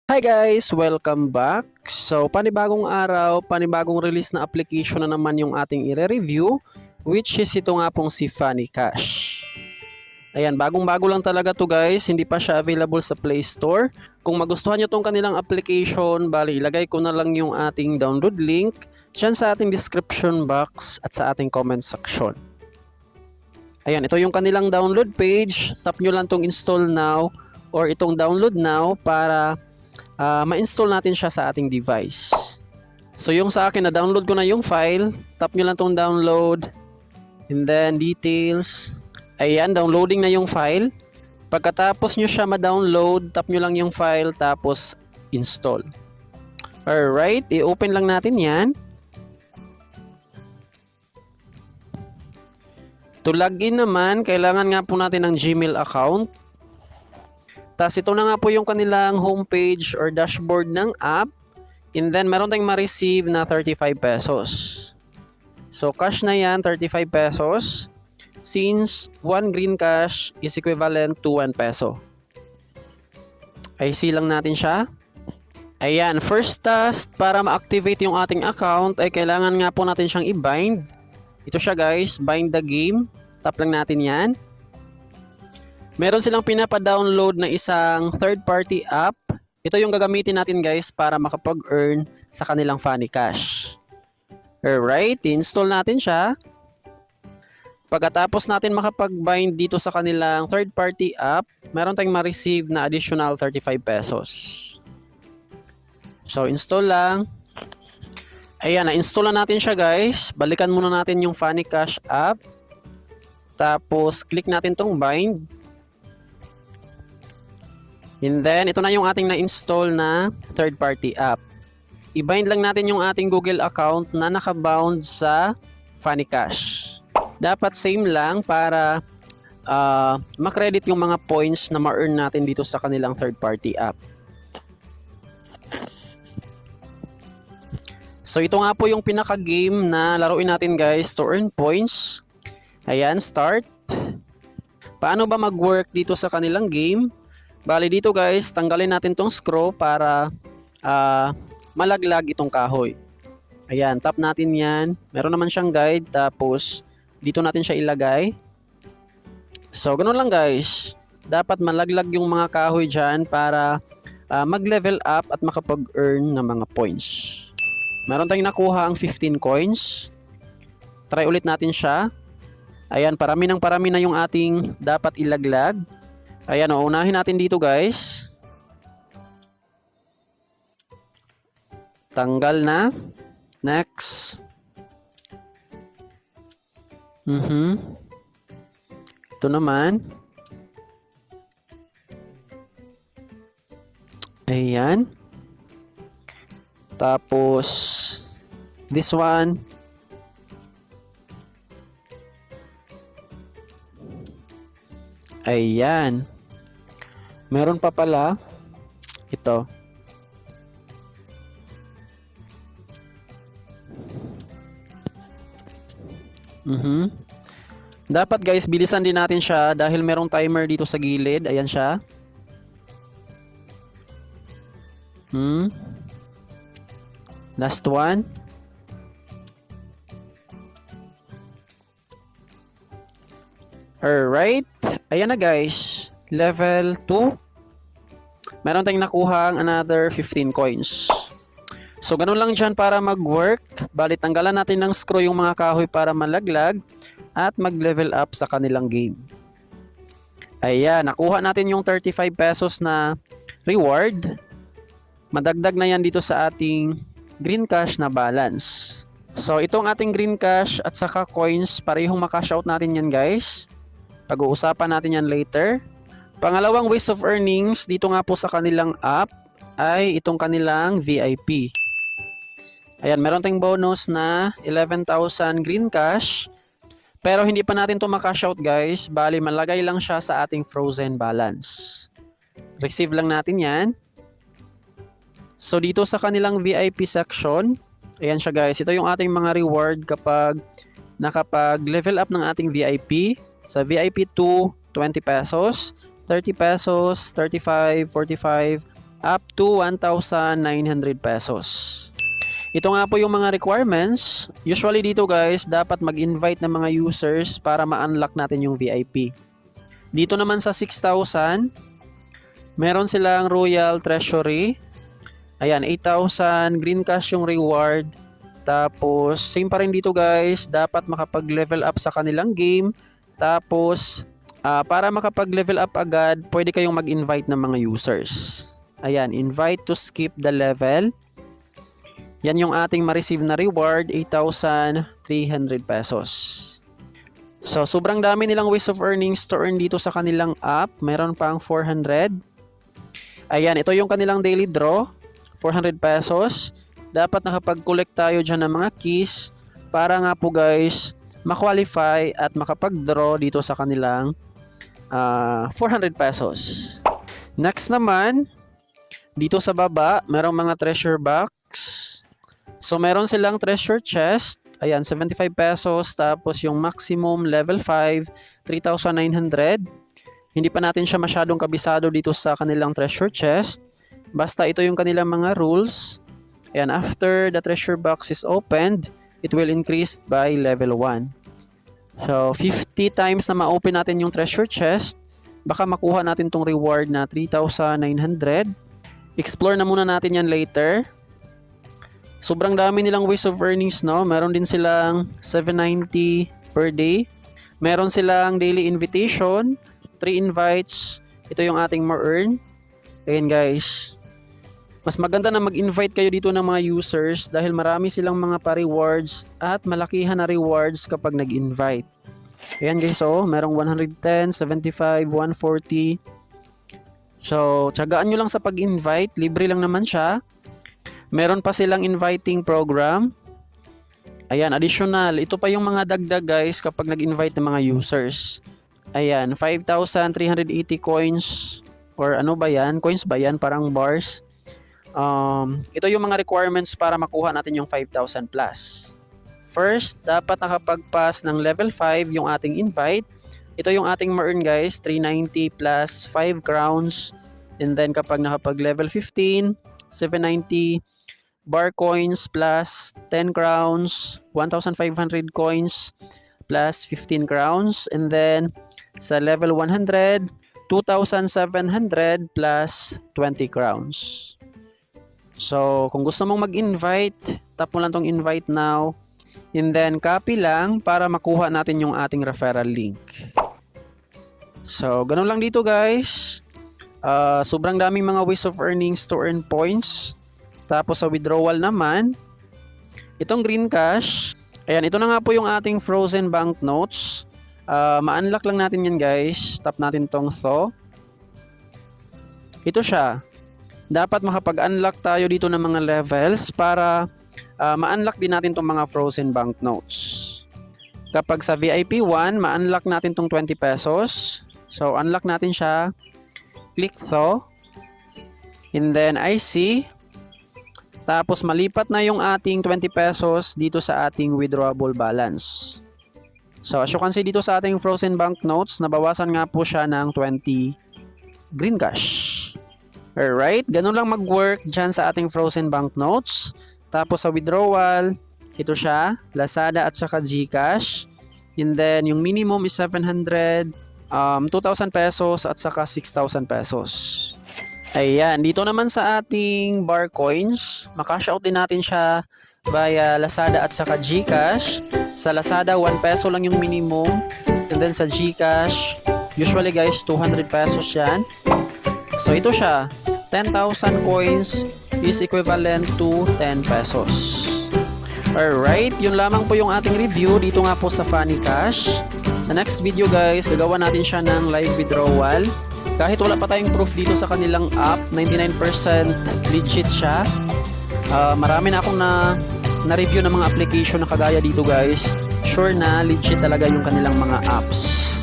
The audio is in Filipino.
Hi guys! Welcome back! So, panibagong araw, panibagong release na application na naman yung ating i-review, which is ito nga pong si Funny Cash. Ayan, bagong-bago lang talaga to guys, hindi pa siya available sa Play Store. Kung magustuhan nyo tong kanilang application, bali ilagay ko na lang yung ating download link dyan sa ating description box at sa ating comment section. Ayan, ito yung kanilang download page. Tap nyo lang tong install now or itong download now para ma-install natin siya sa ating device. So yung sa akin, na-download ko na yung file. Tap nyo lang tong download. And then details. Ayan, downloading na yung file. Pagkatapos nyo siya ma-download, tap nyo lang yung file tapos install. Alright, i-open lang natin yan. To login naman, kailangan nga po natin ng Gmail account. Tapos ito na nga po yung kanilang homepage or dashboard ng app. And then meron tayong ma-receive na 35 pesos. So cash na yan, 35 pesos. Since 1 green cash is equivalent to 1 peso. IC lang natin siya. Ayan, first task para ma-activate yung ating account ay kailangan nga po natin siyang i-bind. Ito siya guys, bind the game. Tap lang natin yan. Meron silang pinapa-download na isang third-party app. Ito yung gagamitin natin guys para makapag-earn sa kanilang Funny Cash. Alright, install natin siya. Pagkatapos natin makapag-bind dito sa kanilang third-party app, meron tayong ma-receive na additional 35 pesos. So, install lang. Ayan, na-install na natin siya guys. Balikan muna natin yung Funny Cash app. Tapos, click natin tong bind. And then, ito na yung ating na-install na third-party app. I-bind lang natin yung ating Google account na nakabound sa Funny Cash. Dapat same lang para makredit yung mga points na ma-earn natin dito sa kanilang third-party app. So, ito nga po yung pinaka-game na laruin natin guys to earn points. Ayan, start. Paano ba mag-work dito sa kanilang game? Bali dito guys, tanggalin natin tong screw para malaglag itong kahoy. Ayan, tap natin yan. Meron naman siyang guide, tapos dito natin siya ilagay. So, ganun lang guys. Dapat malaglag yung mga kahoy dyan para mag-level up at makapag-earn ng mga points. Meron tayong nakuha ang 15 coins. Try ulit natin siya. Ayan, parami na yung ating dapat ilaglag. Ayan, unahin natin dito guys. Tanggal na. Next. Ito naman. Ayan. Tapos, this one. Ayan. Meron pa pala. Ito. Dapat guys, bilisan din natin siya dahil merong timer dito sa gilid. Ayan siya. Last one. Alright. Ayan na guys. Level 2. Meron tayong nakuha another 15 coins. So, ganun lang dyan para mag-work. Bali, tanggalan natin ng screw yung mga kahoy para malaglag at mag-level up sa kanilang game. Ayan, nakuha natin yung 35 pesos na reward. Madagdag na yan dito sa ating green cash na balance. So, itong ating green cash at saka coins, parehong makash out natin yan guys. Pag-uusapan natin yan later. Pangalawang ways of earnings dito nga po sa kanilang app ay itong kanilang VIP. Ayan, meron tayong bonus na 11,000 green cash. Pero hindi pa natin ito makash out guys. Bali, malagay lang siya sa ating frozen balance. Receive lang natin yan. So, dito sa kanilang VIP section, ayan siya guys. Ito yung ating mga reward kapag nakapag-level up ng ating VIP. Sa VIP 2, 20 pesos. 30 pesos, 35, 45, up to 1,900 pesos. Ito nga po yung mga requirements. Usually dito guys, dapat mag-invite ng mga users para ma-unlock natin yung VIP. Dito naman sa 6,000, meron silang Royal Treasury. Ayan, 8,000 green cash yung reward. Tapos, same pa rin dito guys, dapat makapag-level up sa kanilang game. Tapos, para makapag-level up agad, pwede kayong mag-invite ng mga users. Ayan, invite to skip the level. Yan yung ating ma-receive na reward, 8,300 pesos. So, sobrang dami nilang ways of earnings to earn dito sa kanilang app. Meron pang 400. Ayan, ito yung kanilang daily draw, 400 pesos. Dapat nakapag-collect tayo dyan ng mga keys para nga po guys, ma-qualify at makapag-draw dito sa kanilang 400 pesos. Next naman, dito sa baba, merong mga treasure box. So, meron silang treasure chest. Ayan, 75 pesos. Tapos, yung maximum level 5, 3,900. Hindi pa natin siya masyadong kabisado dito sa kanilang treasure chest. Basta ito yung kanilang mga rules. Ayan, after the treasure box is opened, it will increase by level 1. So, 50 times na ma-open natin yung treasure chest, baka makuha natin tong reward na 3,900. Explore na muna natin yan later. Sobrang dami nilang ways of earnings, no? Meron din silang 790 per day. Meron silang daily invitation, 3 invites. Ito yung ating ma-earn. Ayan guys. Mas maganda na mag-invite kayo dito ng mga users dahil marami silang mga pa-rewards at malakihan na rewards kapag nag-invite. Ayan guys, so merong 110, 75, 140. So, tiyagaan nyo lang sa pag-invite. Libre lang naman siya. Meron pa silang inviting program. Ayan, additional. Ito pa yung mga dagdag guys kapag nag-invite ng mga users. Ayan, 5,380 coins. Or ano ba yan? Coins ba yan? Parang bars. Ito yung mga requirements para makuha natin yung 5,000 plus. First, dapat nakapag-pass ng level 5 yung ating invite. Ito yung ating ma-earn guys, 390 plus 5 crowns. And then kapag nakapag level 15, 790 bar coins plus 10 crowns, 1,500 coins plus 15 crowns. And then sa level 100, 2,700 plus 20 crowns. So, kung gusto mong mag-invite, tap mo lang tong invite now. And then, copy lang para makuha natin yung ating referral link. So, ganun lang dito guys. Sobrang daming mga ways of earnings to earn points. Tapos sa withdrawal naman, itong green cash. Ayan, ito na nga po yung ating frozen banknotes. Ma-unlock lang natin yan guys. Tap natin tong so. Ito siya. Dapat makapag-unlock tayo dito ng mga levels para ma-unlock din natin tong mga frozen banknotes. Kapag sa VIP 1, ma-unlock natin tong 20 pesos. So, unlock natin siya. Click so. And then, I see. Tapos, malipat na yung ating 20 pesos dito sa ating withdrawable balance. So, as you can see dito sa ating frozen banknotes, nabawasan nga po siya ng 20 green cash. Alright, ganun lang mag-work dyan sa ating frozen banknotes. Tapos sa withdrawal, ito siya, Lazada at saka GCash. And then, yung minimum is 700, 2,000 pesos at saka 6,000 pesos. Ayan, dito naman sa ating bar coins, makash out din natin siya via Lazada at saka GCash. Sa Lazada, 1 peso lang yung minimum. And then sa GCash, usually guys, 200 pesos yan. So ito siya, 10,000 coins is equivalent to 10 pesos. Alright, yun lamang po yung ating review dito nga po sa Funny Cash. Sa next video guys, gagawa natin siya ng live withdrawal. Kahit wala pa tayong proof dito sa kanilang app, 99% legit siya. Marami na akong na-review ng mga application na kagaya dito guys. Sure na legit talaga yung kanilang mga apps.